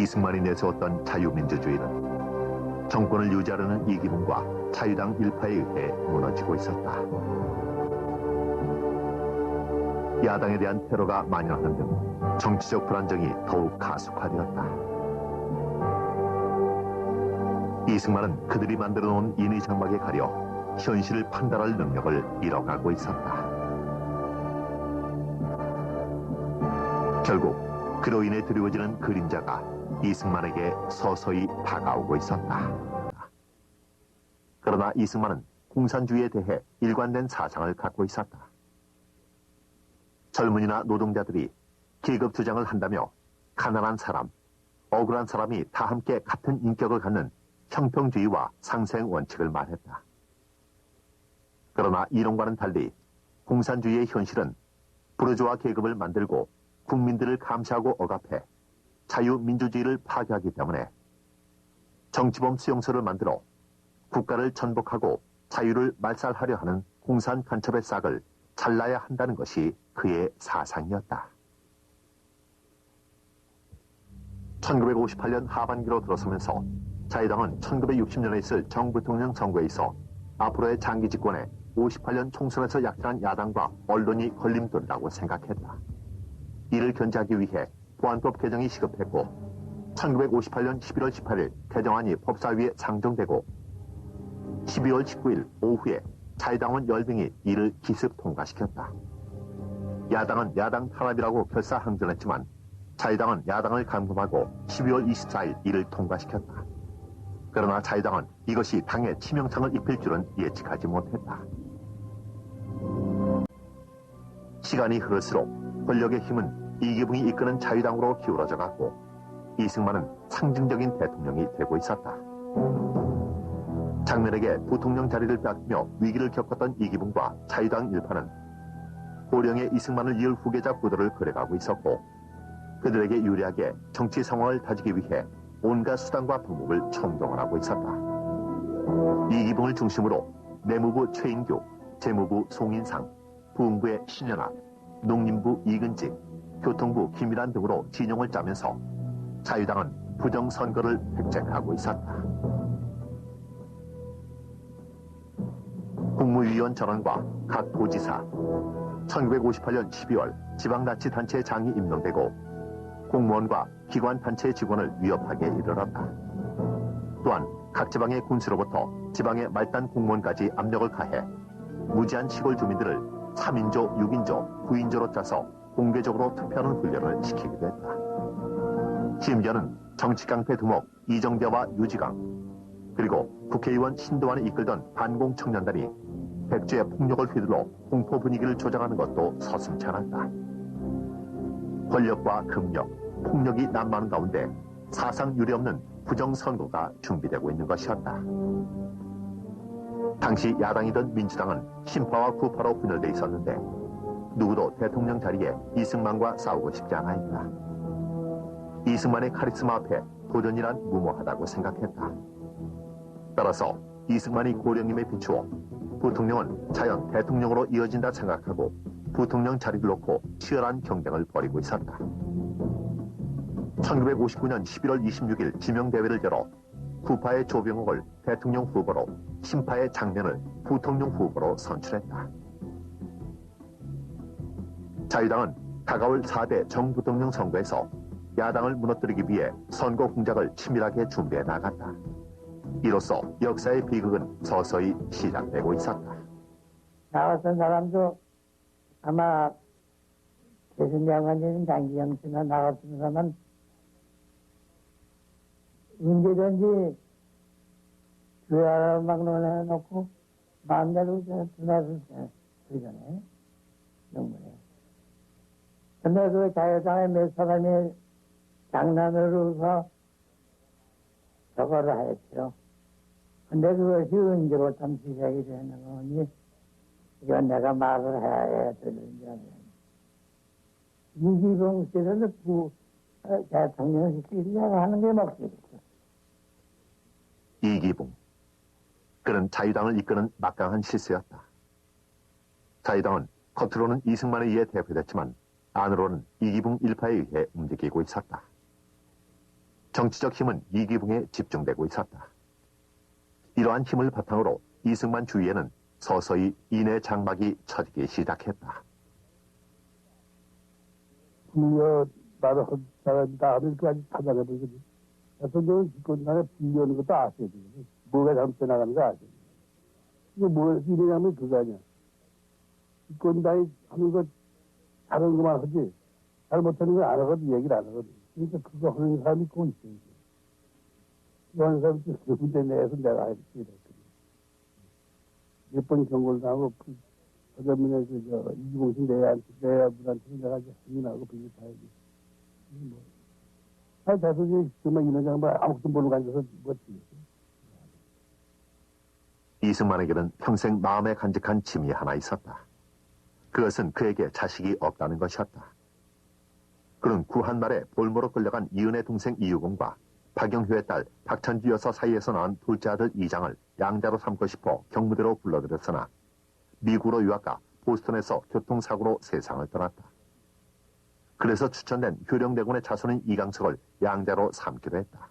이승만이 내세웠던 자유민주주의는 정권을 유지하려는 이기붕과 자유당 일파에 의해 무너지고 있었다. 야당에 대한 테러가 만연하는 등 정치적 불안정이 더욱 가속화되었다. 이승만은 그들이 만들어 놓은 인의 장막에 가려 현실을 판단할 능력을 잃어가고 있었다. 결국 그로 인해 드리워지는 그림자가 이승만에게 서서히 다가오고 있었다. 그러나 이승만은 공산주의에 대해 일관된 사상을 갖고 있었다. 젊은이나 노동자들이 계급 투쟁을 한다며 가난한 사람, 억울한 사람이 다 함께 같은 인격을 갖는 형평주의와 상생 원칙을 말했다. 그러나 이론과는 달리 공산주의의 현실은 부르주아 계급을 만들고 국민들을 감시하고 억압해 자유민주주의를 파괴하기 때문에 정치범 수용소를 만들어 국가를 전복하고 자유를 말살하려 하는 공산 간첩의 싹을 잘라야 한다는 것이 그의 사상이었다. 1958년 하반기로 들어서면서 자유당은 1960년에 있을 정부통령 선거에 있어 앞으로의 장기 집권에 58년 총선에서 약진한 야당과 언론이 걸림돌이라고 생각했다. 이를 견제하기 위해 보안법 개정이 시급했고 1958년 11월 18일 개정안이 법사위에 상정되고 12월 19일 오후에 자유당원 10명이 이를 기습 통과시켰다. 야당은 야당 탄압이라고 결사항전했지만 자유당은 야당을 감금하고 12월 24일 이를 통과시켰다. 그러나 자유당은 이것이 당에 치명상을 입힐 줄은 예측하지 못했다. 시간이 흐를수록 권력의 힘은 이기붕이 이끄는 자유당으로 기울어져 갔고 이승만은 상징적인 대통령이 되고 있었다. 장면에게 부통령 자리를 빼앗기며 위기를 겪었던 이기붕과 자유당 일파는 고령의 이승만을 이을 후계자 구도를 그려가고 있었고 그들에게 유리하게 정치 상황을 다지기 위해 온갖 수단과 방법을 총동원하고 있었다. 이기붕을 중심으로 내무부 최인규, 재무부 송인상, 부흥부의 신현악, 농림부 이근직, 교통부 김일환 등으로 진영을 짜면서 자유당은 부정선거를 획책하고 있었다. 국무위원 전원과 각 도지사, 1958년 12월 지방자치단체 장이 임명되고 공무원과 기관단체 직원을 위협하게 이르렀다. 또한 각 지방의 군수로부터 지방의 말단 공무원까지 압력을 가해 무지한 시골 주민들을 3인조, 6인조, 9인조로 짜서 공개적으로 투표하는 훈련을 시키기도 했다. 심지어는 정치깡패 두목 이정대와 유지강 그리고 국회의원 신도환이 이끌던 반공청년단이 백주의 폭력을 휘둘러 공포 분위기를 조장하는 것도 서슴지 않았다. 권력과 금력, 폭력이 난무하는 가운데 사상 유례없는 부정선거가 준비되고 있는 것이었다. 당시 야당이던 민주당은 신파와 구파로 분열돼 있었는데 누구도 대통령 자리에 이승만과 싸우고 싶지 않아했다. 이승만의 카리스마 앞에 도전이란 무모하다고 생각했다. 따라서 이승만이 고령님에 비추어 부통령은 자연 대통령으로 이어진다 생각하고 부통령 자리를 놓고 치열한 경쟁을 벌이고 있었다. 1959년 11월 26일 지명대회를 열어 구파의 조병옥을 대통령 후보로 신파의 장면을 부통령 후보로 선출했다. 자유당은 다가올 4대 정부통령 선거에서 야당을 무너뜨리기 위해 선거 공작을 치밀하게 준비해 나갔다. 이로써 역사의 비극은 서서히 시작되고 있었다. 나왔던 사람도 아마 대선장관님 장기영 씨나 나갔던 사람은 언제든지 교회를 막 논해놓고 마음대로 드나들 그러잖아요. 영문에. 근데 그 자유당의 몇 사람이 장난으로서 저거를 하였죠. 근데 그것이 언제부터 시작이 되는 거니 이건 내가 말을 해야 되는지 알아요. 이기봉 씨는 대통령 시키려고 하는 게 목적이죠. 이기붕. 그는 자유당을 이끄는 막강한 실세였다. 자유당은 겉으로는 이승만에 의해 대표됐지만 안으로는 이기붕 일파에 의해 움직이고 있었다. 정치적 힘은 이기붕에 집중되고 있었다. 이러한 힘을 바탕으로 이승만 주위에는 서서히 인해 장막이 쳐지기 시작했다. 불려 나를 한 사람이다 하면 그까지 찾아내버리거든. 그래서 너 집권당에 불려오는 것도 아셔야 되거든. 뭐가 잘못돼 나가는 거 아셔야 돼. 이거 뭐 이래냐면 그거 아니야. 집권당이 하는 거 잘하는 것만 하지 잘못하는 거 안 하거든. 얘기를 안 하거든. 그러니까 그거 하는 사람이 꼭 있어야 돼. 그거 하는 사람이 그 문제 내에서 내가 이렇게 됐거든. 몇 번 경고를 당하고 그러면 이기봉신 내야분한테 내가 이제 확인하고 비슷하게. 뭐. 아니, 대통령이 정말 이런 장관 아무것도 모르고 앉아서 뭐지. 이승만에게는 평생 마음에 간직한 짐이 하나 있었다. 그것은 그에게 자식이 없다는 것이었다. 그는 구한 말에 볼모로 끌려간 이은의 동생 이유공과 박영효의 딸 박찬주 여사 사이에서 낳은 둘째 아들 이장을 양자로 삼고 싶어 경무대로 불러들였으나 미국으로 유학가 보스턴에서 교통사고로 세상을 떠났다. 그래서 추천된 효령대군의 자손인 이강석을 양자로 삼기로 했다.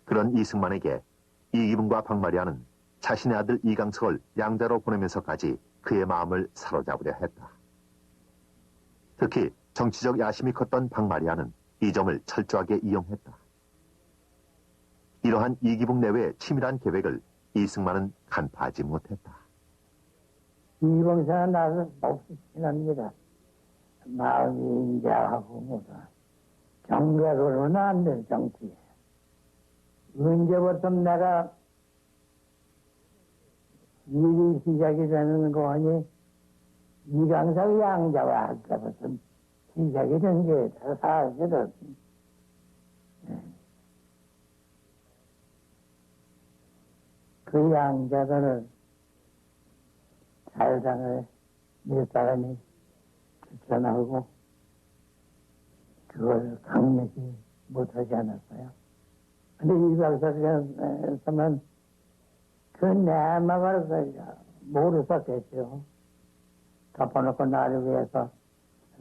그런 이승만에게 이기붕과 박마리아는 자신의 아들 이강석을 양자로 보내면서까지 그의 마음을 사로잡으려 했다. 특히 정치적 야심이 컸던 박마리아는 이 점을 철저하게 이용했다. 이러한 이기붕 내외의 치밀한 계획을 이승만은 간파하지 못했다. 이봉사는 나를 몹시 친합니다. 마음이 인자하고 뭐다. 정략으로는 안 될 정치에. 언제부터 내가 일이 시작이 되는 거니 이강석 양자와 할 때부터 시작이 된 게 사실은 그 양자들을 사회당을 몇 사람이 추천하고 그걸 강력히 못하지 않았어요. 근데 이 박사께서는 그 내막을 모르셨겠죠. 덮어놓고 나를 위해서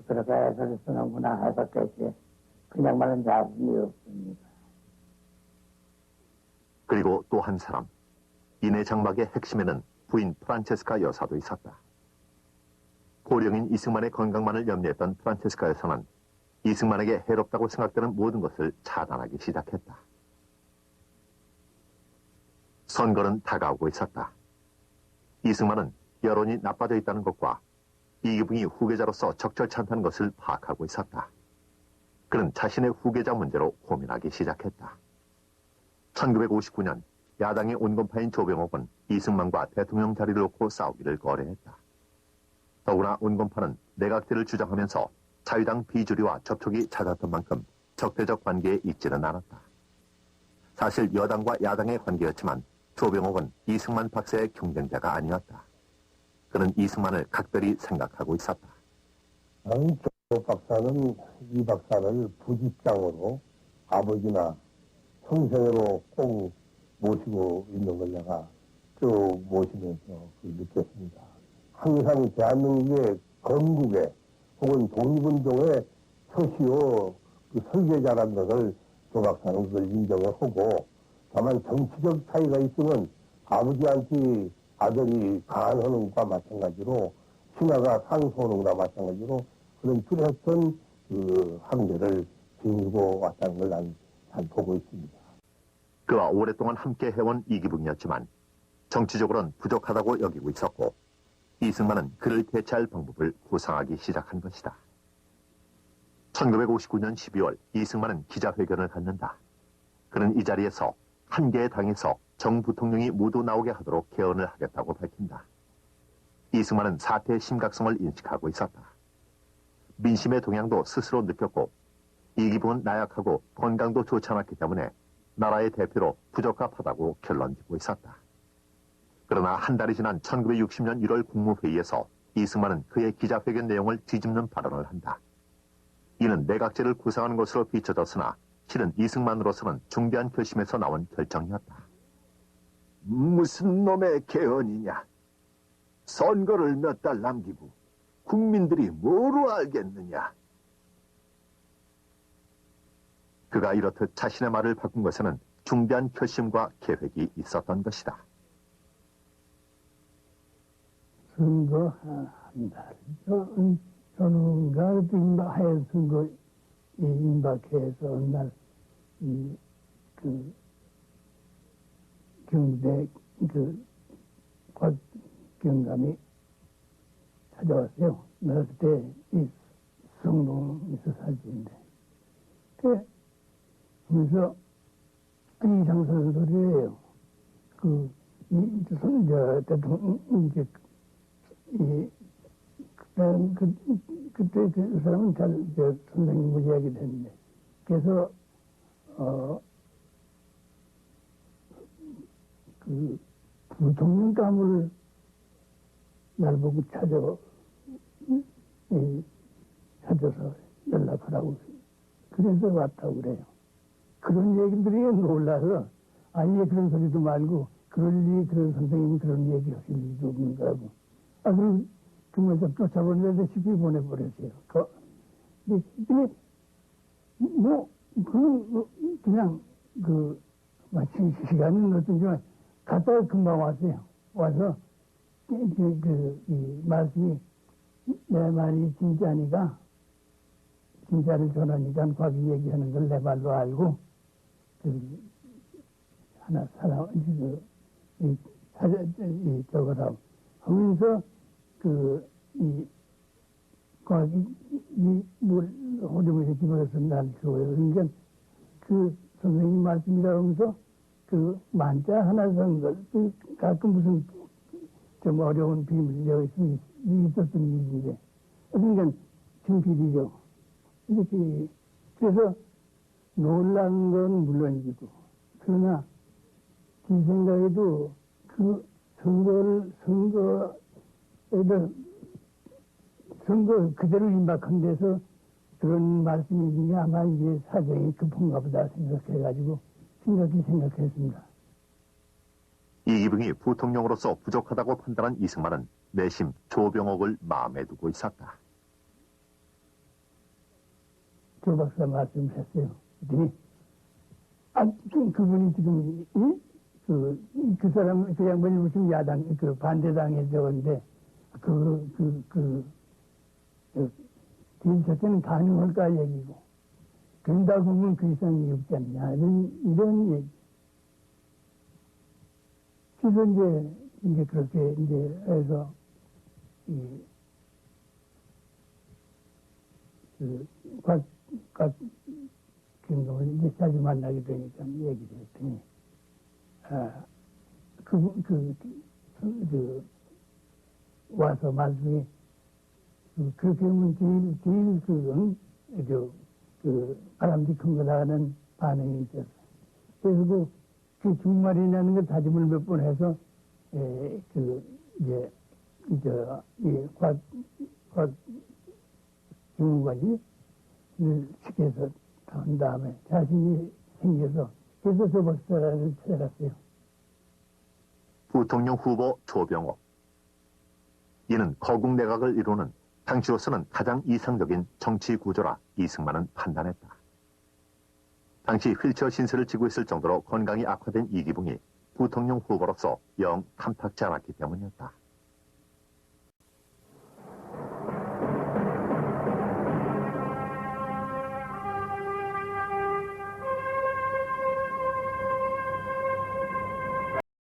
그렇게 애를 쓰는구나 하셨겠지. 그냥 말은 자신이 없습니다. 그리고 또 한 사람, 인해 장막의 핵심에는 부인 프란체스카 여사도 있었다. 고령인 이승만의 건강만을 염려했던 프란체스카 여사는 이승만에게 해롭다고 생각되는 모든 것을 차단하기 시작했다. 선거는 다가오고 있었다. 이승만은 여론이 나빠져 있다는 것과 이기붕이 후계자로서 적절치 않다는 것을 파악하고 있었다. 그는 자신의 후계자 문제로 고민하기 시작했다. 1959년 야당의 온건파인 조병옥은 이승만과 대통령 자리를 놓고 싸우기를 거래했다. 더구나 온건파는 내각제를 주장하면서 자유당 비주류와 접촉이 잦았던 만큼 적대적 관계에 있지는 않았다. 사실 여당과 야당의 관계였지만 조병옥은 이승만 박사의 경쟁자가 아니었다. 그는 이승만을 각별히 생각하고 있었다. 나는 조 박사는 이 박사를 부집장으로 아버지나 평생으로 꼭 모시고 있는 걸 내가 쭉 모시면서 느꼈습니다. 항상 대한민국의 건국에 혹은 독립운동의 표시요 그 설계자라는 것을 조 박사는 그걸 인정을 하고 다만 정치적 차이가 있으면 아버지한테 아들이 간하는 것과 마찬가지로 신하가 상소하는 것과 마찬가지로 그런 뚜렷한 그 한계를 지니고 왔다는 걸 난 잘 보고 있습니다. 그와 오랫동안 함께 해온 이기붕이었지만 정치적으로는 부족하다고 여기고 있었고 이승만은 그를 대체할 방법을 구상하기 시작한 것이다. 1959년 12월 이승만은 기자회견을 갖는다. 그는 이 자리에서 한 개의 당에서 정 부통령이 모두 나오게 하도록 개헌을 하겠다고 밝힌다. 이승만은 사태의 심각성을 인식하고 있었다. 민심의 동향도 스스로 느꼈고 이기붕은 나약하고 건강도 좋지 않았기 때문에 나라의 대표로 부적합하다고 결론짓고 있었다. 그러나 한 달이 지난 1960년 1월 국무회의에서 이승만은 그의 기자회견 내용을 뒤집는 발언을 한다. 이는 내각제를 구상하는 것으로 비춰졌으나 실은 이승만으로서는 중대한 결심에서 나온 결정이었다. 무슨 놈의 개헌이냐? 선거를 몇 달 남기고 국민들이 뭐로 알겠느냐? 그가 이렇듯 자신의 말을 바꾼 것에는 중대한 결심과 계획이 있었던 것이다. 선거한 달, 저는 하얀 선거 임박해서 어느 날, 경대, 곽경감이 찾아왔어요. 내가 그때 이 성동에서 살지인데. 그래서 이상스러운 소리예요. 대통령, 그때 그 사람은 선생님 무지하게 됐는데. 그래서, 부통령감을 날 보고 찾아서 연락하라고. 그래서 왔다고 그래요. 그런 얘기들이 놀라서, 아니, 그런 소리도 말고, 그런 선생님이 그런 얘기 하실 일도 없는 거라고. 그럼 정말 쫓아보내다시피 보내버렸어요. 그냥, 마치 시간은 어떤지만, 갔다가 금방 왔어요. 와서, 이 말씀이, 내 말이 진짜니까, 진짜를 전하니까 과기 얘기하는 걸 내 말로 알고, 하나 저거라 하면서, 과기, 호주머니에 집어서 날 줘요. 그러니까, 선생님 말씀이라 하면서, 만자 하나 산 걸, 가끔 무슨, 좀 어려운 비밀이 여기 있었던 일인데, 그러니까, 증필이죠. 이렇게, 그래서, 놀란 건 물론이고, 그러나, 제 생각에도 선거 그대로 임박한 데서 그런 말씀이 게 아마 이제 사정이 급한가 보다 생각해가지고 생각했습니다. 이기붕이 부통령으로서 부족하다고 판단한 이승만은 내심 조병옥을 마음에 두고 있었다. 조 박사 말씀을 했어요. 그랬더니, 그분이 지금, 그 사람, 그 양반이 무슨 야당, 반대당에 저건데, 자체는 가능할까 얘기고, 그런다고 보면 그 이상이 없지 않냐, 이런 얘기. 그래서 이제 그렇게 이제 해서, 각 경동을 이제 자주 만나게 되니까 얘기를 했더니, 와서 말씀이, 그렇게 하면 제일 바람직한 거라는 반응이 있었어. 그래서 그 중말이라는 걸 다짐을 몇 번 해서, 중관이 시켜서 한 다음에 자신이 생겨서 그래서 조 박사를 찾아갔어요. 부통령 후보 조병옥. 이는 거국 내각을 이루는 당시로서는 가장 이상적인 정치 구조라 이승만은 판단했다. 당시 휠체어 신세를 지고 있을 정도로 건강이 악화된 이기붕이 부통령 후보로서 영 탐탁지 않았기 때문이었다.